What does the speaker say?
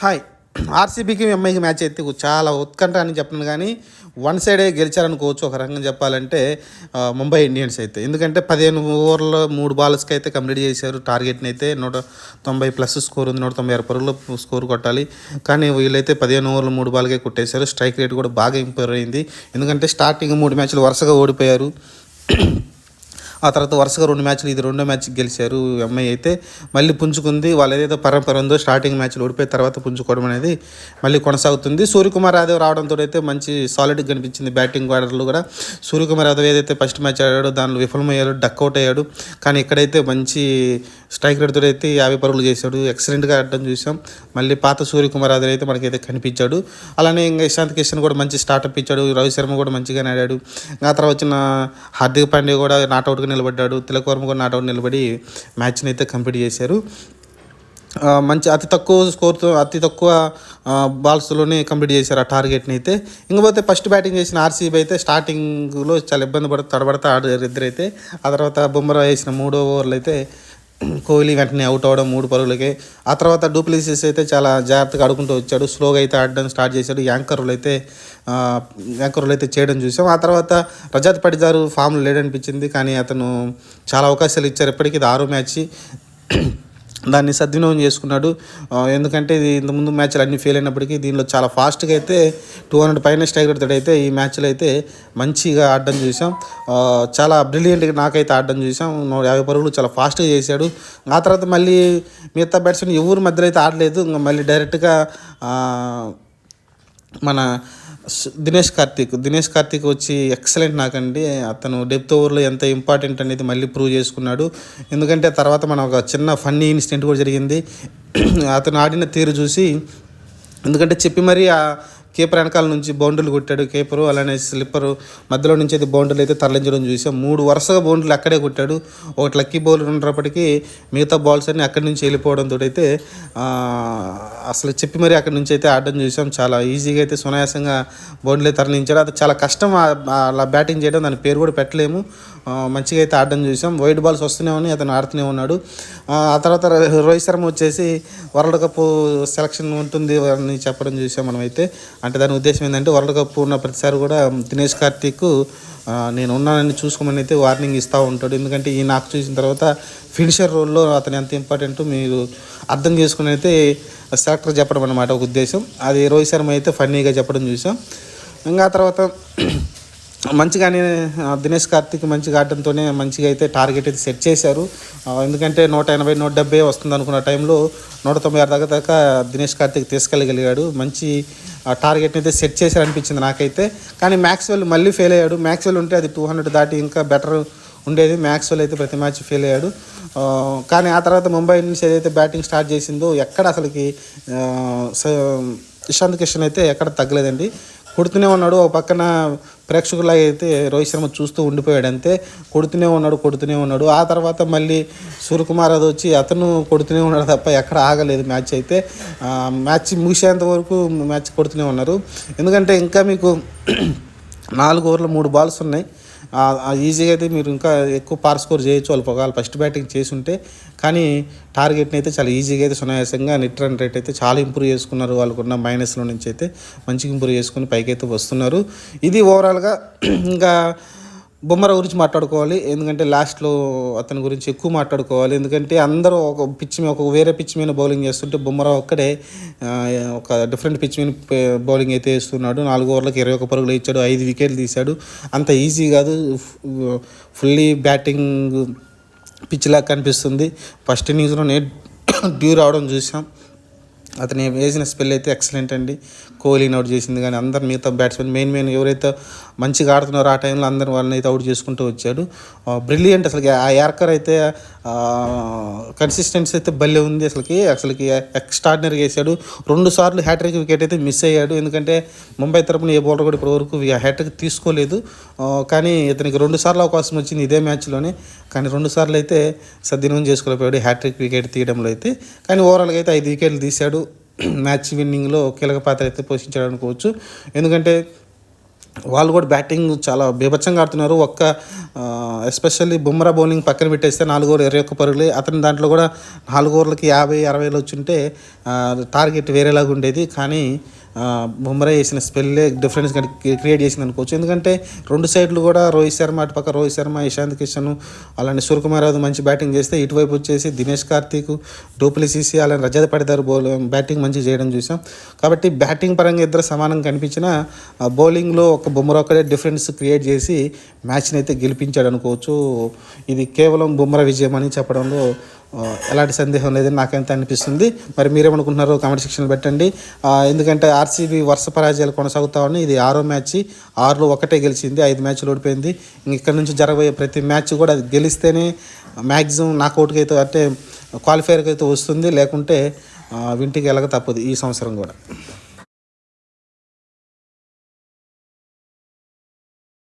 Hi. ఆర్సీబీకి, ఎంఐకి match అయితే చాలా ఉత్కంఠ అని చెప్పను కానీ వన్ సైడే గెలిచారనుకోవచ్చు ఒక రకంగా చెప్పాలంటే ముంబై ఇండియన్స్ అయితే. ఎందుకంటే 15 ఓవర్లో 3 బాల్స్కి అయితే కంప్లీట్ చేశారు. టార్గెట్ని అయితే 190+ స్కోర్ ఉంది, 196 పరుగుల స్కోర్ కొట్టాలి. కానీ వీళ్ళైతే 15 ఓవర్లు 3 బాల్కే కొట్టేశారు. స్ట్రైక్ రేట్ కూడా బాగా ఇంప్రూవ్ అయింది. ఎందుకంటే స్టార్టింగ్ 3 మ్యాచ్లు వరుసగా ఓడిపోయారు. ఆ తర్వాత వరుసగా 2 మ్యాచ్లు, ఇది రెండో మ్యాచ్ గెలిచారు. ఎంఐ అయితే మళ్ళీ పుంజుకుంది. వాళ్ళు ఏదైతే పరంపర ఉందో స్టార్టింగ్ మ్యాచ్లు ఓడిపోయిన తర్వాత పుంజుకోవడం అనేది మళ్ళీ కొనసాగుతుంది. సూర్యకుమార్ యాదవ్ రావడంతో అయితే మంచి సాలిడ్గా కనిపించింది బ్యాటింగ్ ఆర్డర్లు కూడా. సూర్యకుమార్ యాదవ్ ఏదైతే ఫస్ట్ మ్యాచ్ ఆడాడో దానిలో విఫలమయ్యాడు, డక్అవుట్ అయ్యాడు. కానీ ఇక్కడైతే మంచి స్ట్రైక్ రేట్తో అయితే 50 పరుగులు చేశాడు. ఎక్సలెంట్గా ఆడడం చూసాం. మళ్ళీ పాత సూర్యకుమార్ యాదవ్ అయితే మనకైతే కనిపించాడు. అలానే ఇంకా ఇషాంత్ కిషన్ కూడా మంచి స్టార్ట్అప్ ఇచ్చాడు. రోహిత్ శర్మ కూడా మంచిగానే ఆడాడు. ఆ తర్వాత వచ్చిన హార్దిక్ పాండ్యా కూడా నాట్అవుట్గా నిలబడ్డాడు. తిలక్ వర్మ కూడా నాట్అవుట్ నిలబడి మ్యాచ్ని అయితే కంప్లీట్ చేశారు. మంచి అతి తక్కువ స్కోర్తో, అతి తక్కువ బాల్స్లోనే కంప్లీట్ చేశారు ఆ టార్గెట్ని అయితే. ఇంకపోతే ఫస్ట్ బ్యాటింగ్ చేసిన ఆర్సీబీ అయితే స్టార్టింగ్లో చాలా ఇబ్బంది తడబడతా ఆడారు ఇద్దరైతే. ఆ తర్వాత బుమ్రా వేసిన 3వ ఓవర్లు అయితే కోహ్లీ వెంటనే అవుట్ అవ్వడం 3 పరుగులకే. ఆ తర్వాత డూప్లెసిస్ అయితే చాలా జాగ్రత్తగా ఆడుకుంటూ వచ్చాడు. స్లోగా అయితే ఆడడం స్టార్ట్ చేశాడు. యాంకర్లు అయితే చేయడం చూసాం. ఆ తర్వాత రజత్ పటిదారు ఫామ్లో లేడనిపించింది. కానీ అతను చాలా అవకాశాలు ఇచ్చారు. ఇప్పటికీ ఇది 6వ మ్యాచ్. దాన్ని సద్వినియోగం చేసుకున్నాడు. ఎందుకంటే ఇది ఇంతకుముందు మ్యాచ్లు అన్నీ ఫెయిల్ అయినప్పటికీ దీనిలో చాలా ఫాస్ట్గా అయితే 200 పైన స్ట్రైక్ రేట్ అయితే ఈ మ్యాచ్లో అయితే మంచిగా ఆడడం చూసాం. చాలా బ్రిలియంట్గా నాకైతే ఆడడం చూసాం. 150 పరుగులు చాలా ఫాస్ట్గా చేశాడు. ఆ తర్వాత మళ్ళీ మిగతా బ్యాట్స్మెన్ ఎవరి మధ్యలో అయితే ఆడలేదు. ఇంకా మళ్ళీ డైరెక్ట్గా మన దినేష్ కార్తీక్ వచ్చి ఎక్సలెంట్ నాకండి. అతను డెప్త్ ఓవర్లో ఎంత ఇంపార్టెంట్ అనేది మళ్ళీ ప్రూవ్ చేసుకున్నాడు. ఎందుకంటే తర్వాత మన ఒక చిన్న ఫన్నీ ఇన్సిడెంట్ కూడా జరిగింది అతను ఆడిన తీరు చూసి. ఎందుకంటే చెప్పి మరీ ఆ కీపర్ వెనకాల నుంచి బౌండరీలు కొట్టాడు కీపరు. అలానే స్లిప్పరు మధ్యలో నుంచి అయితే బౌండరీలు అయితే తరలించడం చూసాం. 3 వరుసగా బౌండరీలు అక్కడే కొట్టాడు. ఒకటి లక్కీ బౌలర్ ఉన్నప్పటికీ మిగతా బాల్స్ అన్నీ అక్కడి నుంచి వెళ్ళిపోవడంతో అయితే అసలు చెప్పి మరీ అక్కడి నుంచి అయితే ఆడడం చూసాం. చాలా ఈజీగా అయితే సునాయాసంగా బౌండరీలు తరలించాడు. అది చాలా కష్టం అలా బ్యాటింగ్ చేయడం. దాని పేరు కూడా పెట్టలేము. మంచిగా అయితే ఆడడం చూసాం. వైడ్ బాల్స్ వస్తూనే ఉన్నాయి, అతను ఆడుతూనే ఉన్నాడు. ఆ తర్వాత రోహిత్ శర్మ వచ్చేసి వరల్డ్ కప్ సెలక్షన్ ఉంటుంది అని చెప్పడం చూసాం మనమైతే. అంటే దాని ఉద్దేశం ఏంటంటే వరల్డ్ కప్ ఉన్న ప్రతిసారి కూడా దినేష్ కార్తీక్ నేను ఉన్నానని చూసుకోమని అయితే వార్నింగ్ ఇస్తూ ఉంటాడు. ఎందుకంటే ఈ నాకు చూసిన తర్వాత ఫినిషర్ రోల్లో అతను ఎంత ఇంపార్టెంట్ మీరు అర్థం చేసుకుని అయితే సెలెక్టర్ చెప్పడం అన్నమాట ఒక ఉద్దేశం. అది రోహిత్ శర్మ అయితే ఫన్నీగా చెప్పడం చూసాం. ఇంకా తర్వాత మంచిగానే దినేష్ కార్తీక్ మంచిగా ఆడటంతోనే మంచిగా అయితే టార్గెట్ అయితే సెట్ చేశారు. ఎందుకంటే 180, 170 వస్తుంది అనుకున్న టైంలో 196 దాకా దినేష్ కార్తీక్ తీసుకెళ్ళగలిగాడు. మంచి టార్గెట్ని అయితే సెట్ చేశారు అనిపించింది నాకైతే. కానీ మ్యాక్స్వెల్ మళ్ళీ ఫెయిల్ అయ్యాడు. మ్యాక్స్వెల్ ఉంటే అది 200 దాటి ఇంకా బెటర్ ఉండేది. మ్యాక్స్వెల్ అయితే ప్రతి మ్యాచ్ ఫెయిల్ అయ్యాడు. కానీ ఆ తర్వాత ముంబై ఇండియన్స్ ఏదైతే బ్యాటింగ్ స్టార్ట్ చేసిందో ఎక్కడ అసలుకి ఇషాంత్ కిషన్ అయితే ఎక్కడ తగ్గలేదండి. కొడుతూనే ఉన్నాడు. ఒక పక్కన ప్రేక్షకులాగా అయితే రోహిత్ శర్మ చూస్తూ ఉండిపోయాడు. అంతే కొడుతూనే ఉన్నాడు. ఆ తర్వాత మళ్ళీ సూర్యకుమార్ యాదవ్ వచ్చి అతను కొడుతూనే ఉన్నాడు తప్ప ఎక్కడ ఆగలేదు మ్యాచ్ అయితే. మ్యాచ్ ముగిసేంత వరకు మ్యాచ్ కొడుతూనే ఉన్నారు. ఎందుకంటే ఇంకా మీకు 4 ఓవర్లు 3 బాల్స్ ఉన్నాయి. ఈజీగా అయితే మీరు ఇంకా ఎక్కువ పార్ స్కోర్ చేయొచ్చు వాళ్ళు ఒకవేళ ఫస్ట్ బ్యాటింగ్ చేసి ఉంటే. కానీ టార్గెట్ని అయితే చాలా ఈజీగా అయితే సునాయాసంగా నెట్ రన్ రేట్ అయితే చాలా ఇంప్రూవ్ చేసుకున్నారు. వాళ్ళకున్న మైనస్లో నుంచి అయితే మంచిగా ఇంప్రూవ్ చేసుకుని పైకి అయితే వస్తున్నారు. ఇది ఓవరాల్గా. ఇంకా బుమ్రా గురించి మాట్లాడుకోవాలి. ఎందుకంటే లాస్ట్లో అతని గురించి ఎక్కువ మాట్లాడుకోవాలి. ఎందుకంటే అందరూ ఒక వేరే పిచ్ మీద బౌలింగ్ చేస్తుంటే బుమ్రా ఒక్కడే ఒక డిఫరెంట్ పిచ్ మీద బౌలింగ్ అయితే వేస్తున్నాడు. 4 ఓవర్లకు 21 పరుగులు ఇచ్చాడు, 5 వికెట్లు తీశాడు. అంత ఈజీ కాదు. ఫుల్లీ బ్యాటింగ్ పిచ్ లాగా కనిపిస్తుంది. ఫస్ట్ ఇన్నింగ్స్లోనే డ్యూ రావడం చూసాం. అతను వేసిన స్పెల్ అయితే ఎక్సలెంట్ అండి. కోహ్లీని అవుట్ చేసింది కానీ అందరు మిగతా బ్యాట్స్మెన్ మెయిన్ ఎవరైతే మంచిగా ఆడుతున్నారో ఆ టైంలో అందరు వాళ్ళని అయితే అవుట్ చేసుకుంటూ వచ్చాడు. బ్రిలియంట్ అసలుకి. ఆ యార్కర్ అయితే కన్సిస్టెన్సీ అయితే భలే ఉంది. అసలుకి ఎక్స్ట్రాడినరీగా వేసాడు. 2 సార్లు హ్యాట్రిక్ వికెట్ అయితే మిస్ అయ్యాడు. ఎందుకంటే ముంబై తరపున ఏ బౌలర్ కూడా ఇప్పటివరకు హ్యాట్రిక్ తీసుకోలేదు. కానీ ఇతనికి 2 సార్లు అవకాశం వచ్చింది ఇదే మ్యాచ్లోనే. కానీ 2 సార్లు అయితే సద్వినియోగం చేసుకోలేకపోయాడు హ్యాట్రిక్ వికెట్ తీయడంలో అయితే. కానీ ఓవరాల్గా అయితే 5 వికెట్లు తీశాడు. మ్యాచ్ విన్నింగ్లో కీలక పాత్ర అయితే పోషించాడు అనుకోవచ్చు. ఎందుకంటే వాళ్ళు కూడా బ్యాటింగ్ చాలా బీభత్సంగా ఆడుతున్నారు. ఎస్పెషల్లీ బుమ్రా బౌలింగ్ పక్కన పెట్టేస్తే 4 ఓవర్లు 21 పరుగులే. అతని దాంట్లో కూడా 4 ఓవర్లకి 50, 60 వచ్చుంటే టార్గెట్ వేరేలాగా ఉండేది. కానీ బుమ్రా వేసిన స్పెల్లే డిఫరెన్స్ క్రియేట్ చేసింది అనుకోవచ్చు. ఎందుకంటే 2 సైడ్లు కూడా రోహిత్ శర్మ, అటు పక్క రోహిత్ శర్మ, ఇషాంత్ కిషన్, అలానే సూర్యకుమార్ యాదవ్ మంచి బ్యాటింగ్ చేస్తే, ఇటువైపు వచ్చేసి దినేష్ కార్తీక్, డూప్లెసిస్, అలానే రజత్ పటిదార్ బ్యాటింగ్ మంచిగా చేయడం చూసాం. కాబట్టి బ్యాటింగ్ పరంగా ఇద్దరు సమానంగా కనిపించిన బౌలింగ్లో ఒక బుమ్రా ఒకటే డిఫరెన్స్ క్రియేట్ చేసి మ్యాచ్ని అయితే గెలిపించాడు అనుకోవచ్చు. ఇది కేవలం బుమ్రా విజయం అని చెప్పడంలో ఎలాంటి సందేహం లేదని నాకైతే అనిపిస్తుంది. మరి మీరేమనుకుంటున్నారో కామెంట్ సెక్షన్లో పెట్టండి. ఎందుకంటే ఆర్సీబీ వరుస పరాజయాలు కొనసాగుతా ఉన్నాయి. ఇది 6వ మ్యాచ్, 6లో 1 గెలిచింది, 5 మ్యాచ్లు ఓడిపోయింది. ఇక్కడ నుంచి జరగబోయే ప్రతి మ్యాచ్ కూడా అది గెలిస్తేనే మ్యాక్సిమం నాకౌట్కి అయితే, అంటే క్వాలిఫైర్కి అయితే వస్తుంది. లేకుంటే ఇంటికి వెళ్ళక తప్పదు ఈ సంవత్సరం కూడా.